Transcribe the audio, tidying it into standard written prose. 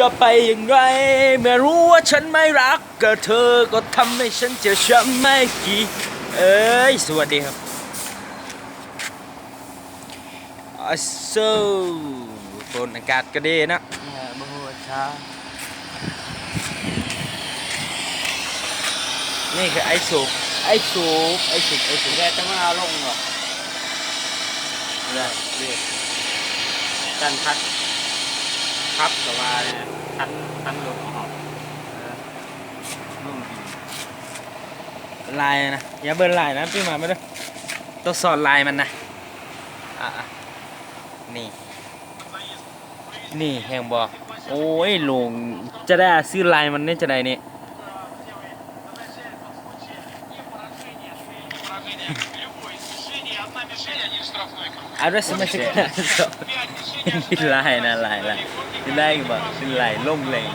จะไปอย่างไรเมื่อรู้ว่าฉันไม่รักกับเธอก็ทำให้ฉันเจ็บช้ำไม่กี่สวัสดีครับโซ่ฝนอากาศก็ดีนะบ่ฮู้ช้านี่คือไอ้สูบแกจะมาเอาลงหรอได้เรียกกันพัดครับกับว่าเนี่ยทันลงออกลายนะอย่าเบิร์นลายนะพี่มาไม่ได้ต้องสอนลายมันนะนี่แหงบอกโอ้ยลงจะได้ซื้อลายมันเนี่ยจะได้เนี่ยอะไรสมัยกันสอนลายนะลายได้กี่บาทลายล่มแรง